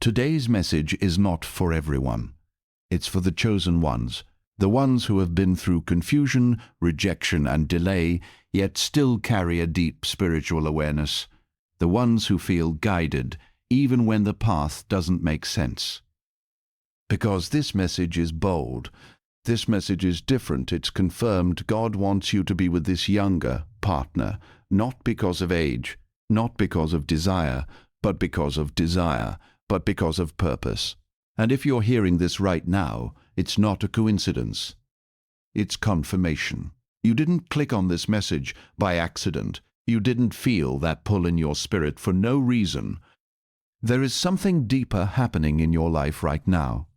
Today's message is not for everyone. It's for the chosen ones, the ones who have been through confusion, rejection, and delay, yet still carry a deep spiritual awareness, the ones who feel guided even when the path doesn't make sense. Because this message is bold, this message is different, it's confirmed God wants you to be with this younger partner, not because of age, not because of desire, but because of desire, but because of purpose. And if you're hearing this right now, it's not a coincidence. It's confirmation. You didn't click on this message by accident. You didn't feel that pull in your spirit for no reason. There is something deeper happening in your life right now.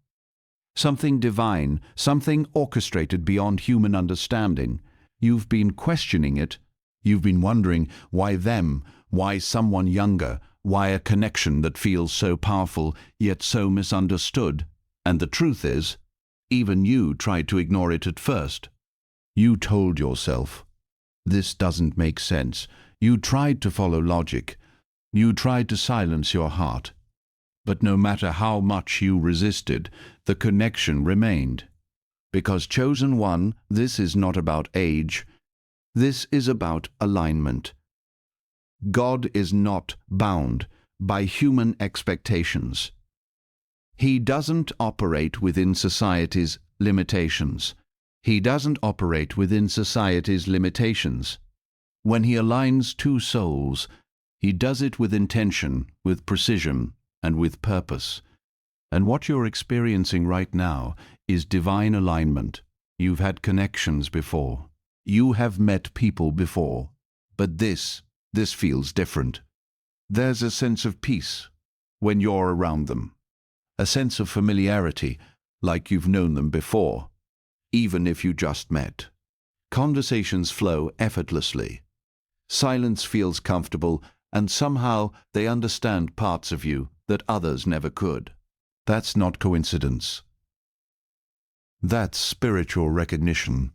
Something divine, something orchestrated beyond human understanding. You've been questioning it. You've been wondering why them, why someone younger, why a connection that feels so powerful yet so misunderstood. And the truth is, even you tried to ignore it at first. You told yourself, this doesn't make sense. You tried to follow logic. You tried to silence your heart. But no matter how much you resisted, the connection remained. Because chosen one, this is not about age. This is about alignment. God is not bound by human expectations. He doesn't operate within society's limitations. He doesn't operate within society's limitations. When he aligns two souls, he does it with intention, with precision, and with purpose. And what you're experiencing right now is divine alignment. You've had connections before. You have met people before. But this feels different. There's a sense of peace when you're around them. A sense of familiarity, like you've known them before, even if you just met. Conversations flow effortlessly. Silence feels comfortable, and somehow they understand parts of you that others never could. That's not coincidence. That's spiritual recognition.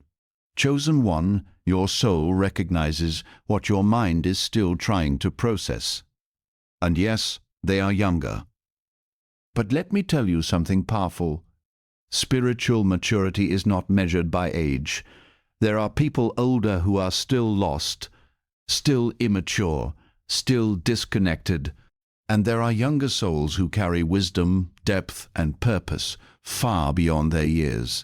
Chosen one, your soul recognizes what your mind is still trying to process. And yes, they are younger. But let me tell you something powerful. Spiritual maturity is not measured by age. There are people older who are still lost, still immature, still disconnected, and there are younger souls who carry wisdom, depth, and purpose far beyond their years.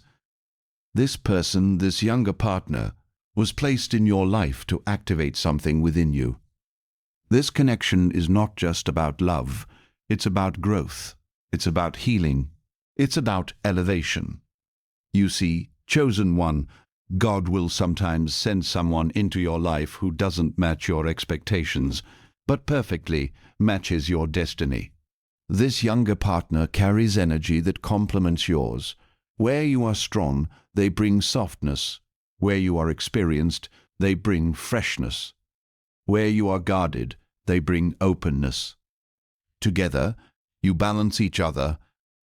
This person, this younger partner, was placed in your life to activate something within you. This connection is not just about love, it's about growth, it's about healing, it's about elevation. You see, chosen one, God will sometimes send someone into your life who doesn't match your expectations, but perfectly matches your destiny. This younger partner carries energy that complements yours. Where you are strong, they bring softness. Where you are experienced, they bring freshness. Where you are guarded, they bring openness. Together, you balance each other,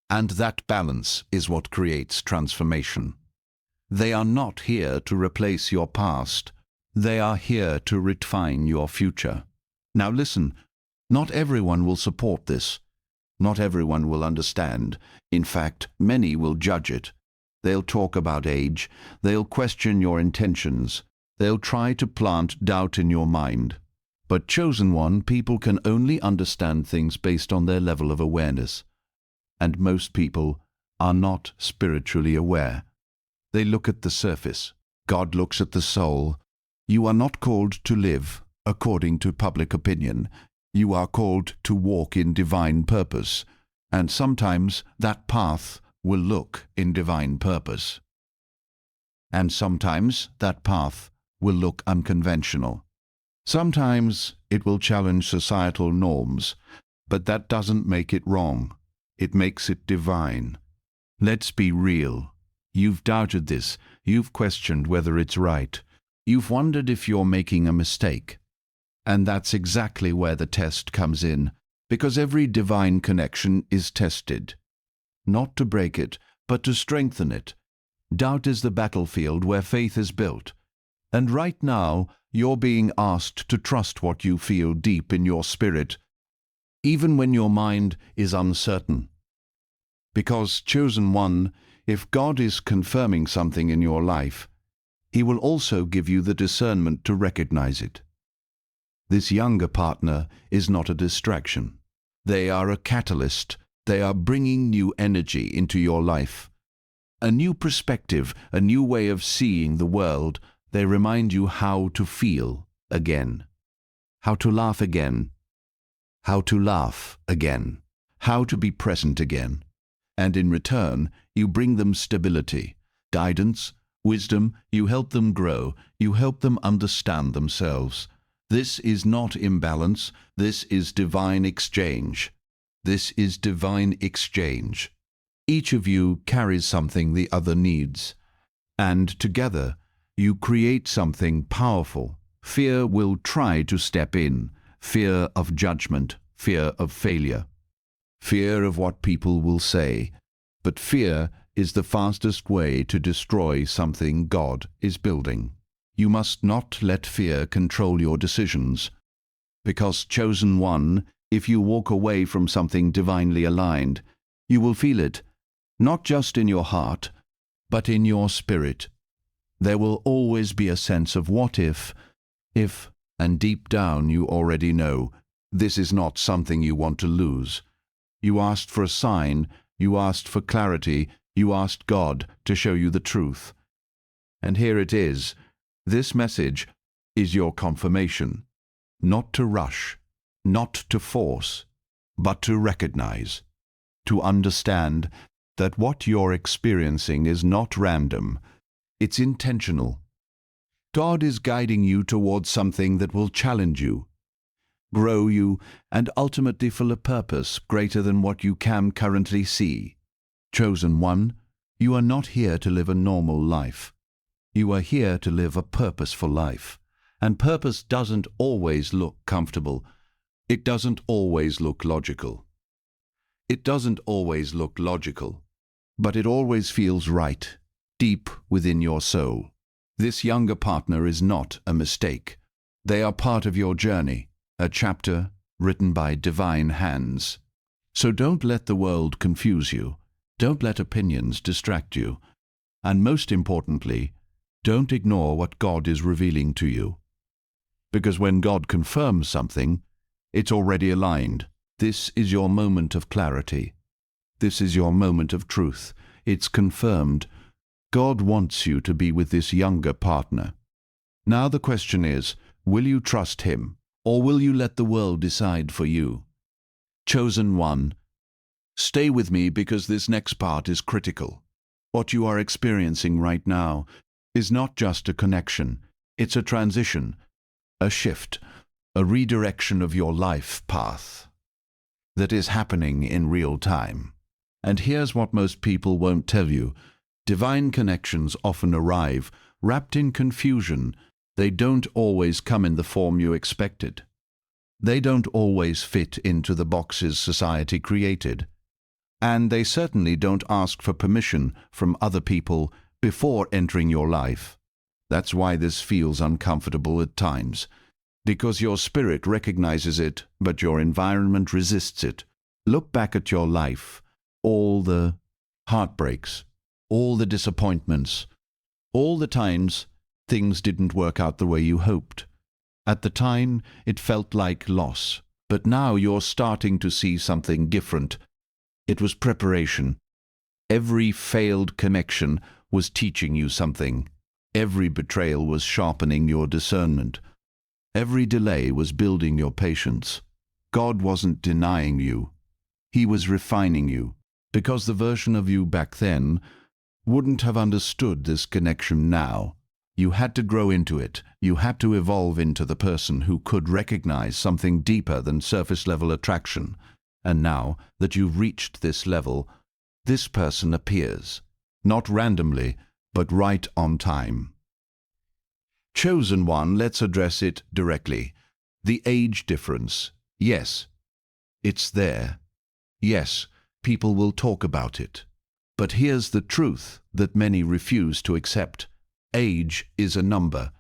and that balance is what creates transformation. They are not here to replace your past. They are here to refine your future. Now listen, not everyone will support this. Not everyone will understand. In fact, many will judge it. They'll talk about age. They'll question your intentions. They'll try to plant doubt in your mind. But chosen one, people can only understand things based on their level of awareness. And most people are not spiritually aware. They look at the surface. God looks at the soul. You are not called to live according to public opinion. You are called to walk in divine purpose. And sometimes that path will look in divine purpose. And sometimes that path will look unconventional. Sometimes it will challenge societal norms, but that doesn't make it wrong. It makes it divine. Let's be real. You've doubted this. You've questioned whether it's right. You've wondered if you're making a mistake. And that's exactly where the test comes in, because every divine connection is tested. Not to break it, but to strengthen it. Doubt is the battlefield where faith is built. And right now, you're being asked to trust what you feel deep in your spirit. even when your mind is uncertain. Because, chosen one, if God is confirming something in your life, He will also give you the discernment to recognize it. This younger partner is not a distraction. They are a catalyst. They are bringing new energy into your life. A new perspective, a new way of seeing the world. They remind you how to feel again, how to laugh again, how to laugh again, how to be present again. And in return, you bring them stability, guidance, wisdom. You help them grow. You help them understand themselves. This is not imbalance. This is divine exchange. This is divine exchange. Each of you carries something the other needs, and together you create something powerful. Fear will try to step in, fear of judgment, fear of failure, fear of what people will say. But fear is the fastest way to destroy something God is building. You must not let fear control your decisions, because, chosen one, if you walk away from something divinely aligned, you will feel it, not just in your heart, but in your spirit. There will always be a sense of what if, and deep down you already know, this is not something you want to lose. You asked for a sign, you asked for clarity, you asked God to show you the truth. And here it is. This message is your confirmation, not to rush, not to force, but to recognize, to understand that what you're experiencing is not random, it's intentional. God is guiding you towards something that will challenge you, grow you, and ultimately fill a purpose greater than what you can currently see. Chosen one, you are not here to live a normal life. You are here to live a purposeful life. And purpose doesn't always look comfortable. It doesn't always look logical. It doesn't always look logical, but it always feels right, deep within your soul. This younger partner is not a mistake. They are part of your journey, a chapter written by divine hands. So don't let the world confuse you. Don't let opinions distract you. And most importantly, don't ignore what God is revealing to you. Because when God confirms something, it's already aligned. This is your moment of clarity. This is your moment of truth. It's confirmed. God wants you to be with this younger partner. Now the question is, will you trust Him, or will you let the world decide for you? Chosen one, stay with me because this next part is critical. What you are experiencing right now is not just a connection, it's a transition, a shift, a redirection of your life path that is happening in real time. And here's what most people won't tell you. Divine connections often arrive wrapped in confusion. They don't always come in the form you expected. They don't always fit into the boxes society created. And they certainly don't ask for permission from other people before entering your life. That's why this feels uncomfortable at times, because your spirit recognizes it, but your environment resists it. Look back at your life, all the heartbreaks, all the disappointments, all the times things didn't work out the way you hoped. At the time, it felt like loss, but now you're starting to see something different. It was preparation. Every failed connection was teaching you something. Every betrayal was sharpening your discernment. Every delay was building your patience. God wasn't denying you. He was refining you, because the version of you back then wouldn't have understood this connection now. You had to grow into it. You had to evolve into the person who could recognize something deeper than surface-level attraction. And now that you've reached this level, this person appears, not randomly, but right on time. Chosen one, let's address it directly. The age difference. Yes, it's there. Yes, people will talk about it. But here's the truth that many refuse to accept. Age is a number.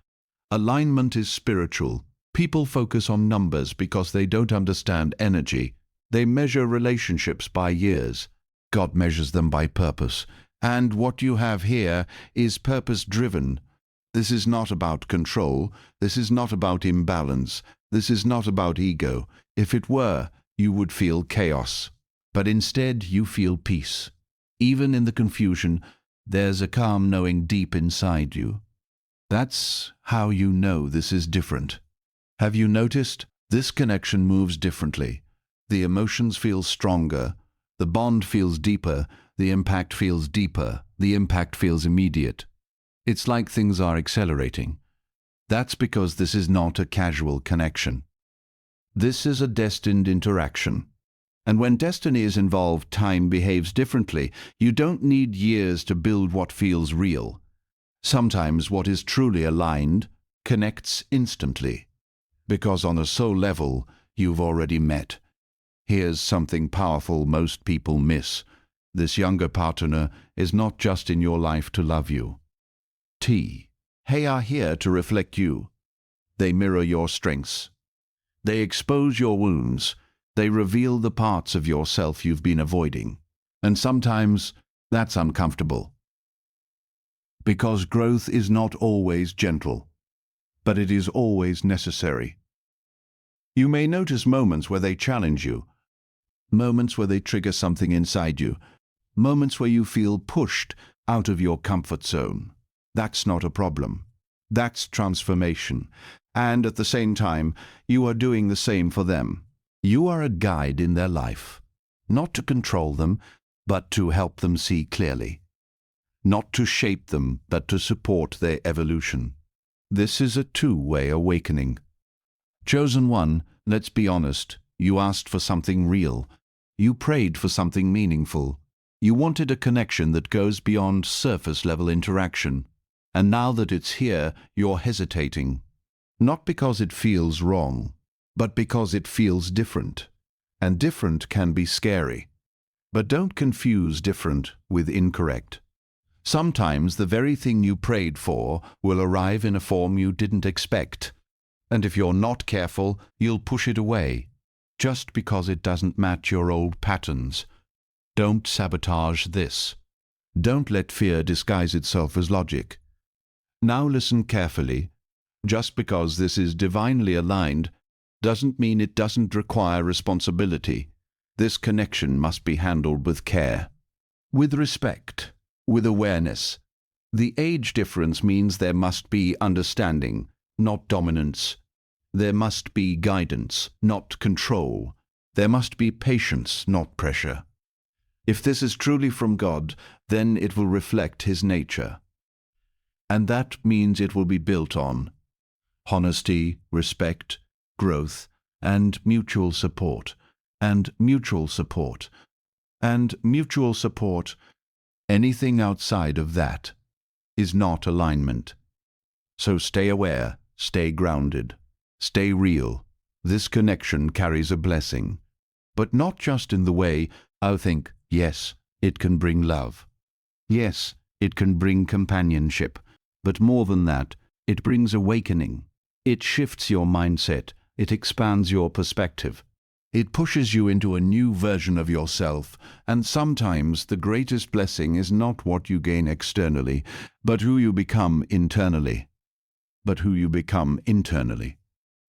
Alignment is spiritual. People focus on numbers because they don't understand energy. They measure relationships by years. God measures them by purpose. And what you have here is purpose-driven. This is not about control. This is not about imbalance. This is not about ego. If it were, you would feel chaos. But instead, you feel peace. Even in the confusion, there's a calm knowing deep inside you. That's how you know this is different. Have you noticed? This connection moves differently. The emotions feel stronger. The bond feels deeper. The impact feels deeper. The impact feels immediate. It's like things are accelerating. That's because this is not a casual connection. This is a destined interaction. And when destiny is involved, time behaves differently. You don't need years to build what feels real. Sometimes what is truly aligned connects instantly, because on a soul level, you've already met. Here's something powerful most people miss. This younger partner is not just in your life to love you. They are here to reflect you. They mirror your strengths. They expose your wounds. They reveal the parts of yourself you've been avoiding. And sometimes that's uncomfortable. Because growth is not always gentle, but it is always necessary. You may notice moments where they challenge you, moments where they trigger something inside you, moments where you feel pushed out of your comfort zone. That's not a problem. That's transformation. And at the same time, you are doing the same for them. You are a guide in their life, not to control them, but to help them see clearly. Not to shape them, but to support their evolution. This is a two-way awakening. Chosen one, let's be honest, you asked for something real. You prayed for something meaningful. You wanted a connection that goes beyond surface-level interaction. And now that it's here, you're hesitating. Not because it feels wrong, but because it feels different. And different can be scary. But don't confuse different with incorrect. Sometimes the very thing you prayed for will arrive in a form you didn't expect. And if you're not careful, you'll push it away, just because it doesn't match your old patterns. Don't sabotage this. Don't let fear disguise itself as logic. Now listen carefully. Just because this is divinely aligned doesn't mean it doesn't require responsibility. This connection must be handled with care, with respect, with awareness. The age difference means there must be understanding, not dominance. There must be guidance, not control. There must be patience, not pressure. If this is truly from God, then it will reflect His nature. And that means it will be built on honesty, respect, growth, and mutual support, and mutual support, and mutual support. Anything outside of that is not alignment. So stay aware, stay grounded, stay real. This connection carries a blessing, but not just in the way I think, yes, it can bring love. Yes, it can bring companionship, but more than that, it brings awakening. It shifts your mindset. It expands your perspective. It pushes you into a new version of yourself, and sometimes the greatest blessing is not what you gain externally, but who you become internally.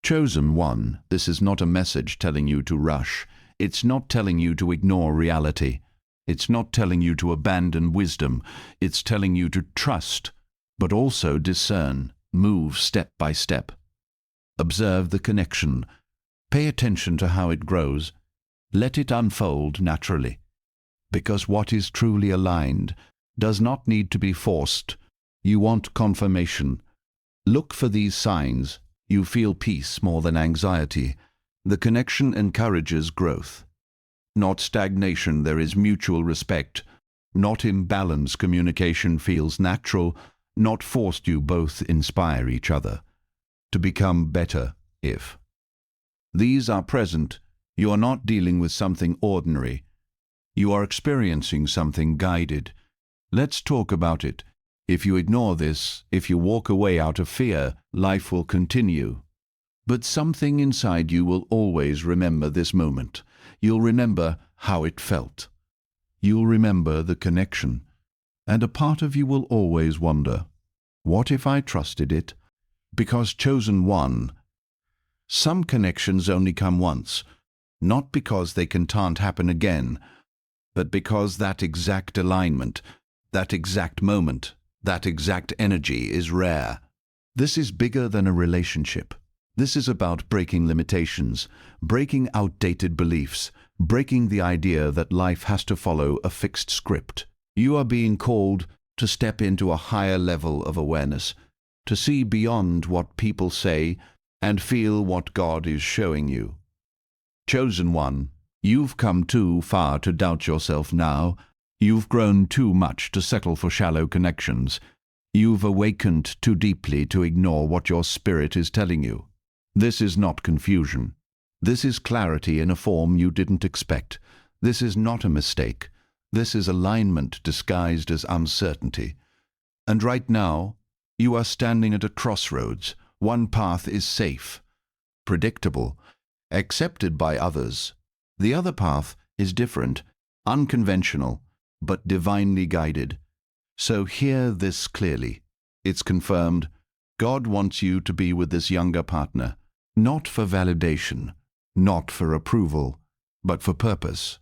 Chosen one, this is not a message telling you to rush. It's not telling you to ignore reality. It's not telling you to abandon wisdom. It's telling you to trust, but also discern, move step by step. Observe the connection. Pay attention to how it grows. Let it unfold naturally. Because what is truly aligned does not need to be forced. You want confirmation. Look for these signs. You feel peace more than anxiety. The connection encourages growth. Not stagnation, there is mutual respect. Not imbalance, communication feels natural. Not forced, you both inspire each other to become better if. These are present. You are not dealing with something ordinary. You are experiencing something guided. Let's talk about it. If you ignore this, if you walk away out of fear, life will continue. But something inside you will always remember this moment. You'll remember how it felt. You'll remember the connection. And a part of you will always wonder, what if I trusted it? Because chosen one, some connections only come once, not because they can't happen again, but because that exact alignment, that exact moment, that exact energy is rare. This is bigger than a relationship. This is about breaking limitations, breaking outdated beliefs, breaking the idea that life has to follow a fixed script. You are being called to step into a higher level of awareness, to see beyond what people say and feel what God is showing you. Chosen one, you've come too far to doubt yourself now. You've grown too much to settle for shallow connections. You've awakened too deeply to ignore what your spirit is telling you. This is not confusion. This is clarity in a form you didn't expect. This is not a mistake. This is alignment disguised as uncertainty. And right now, you are standing at a crossroads. One path is safe, predictable, accepted by others. The other path is different, unconventional, but divinely guided. So hear this clearly. It's confirmed. God wants you to be with this younger partner, not for validation, not for approval, but for purpose.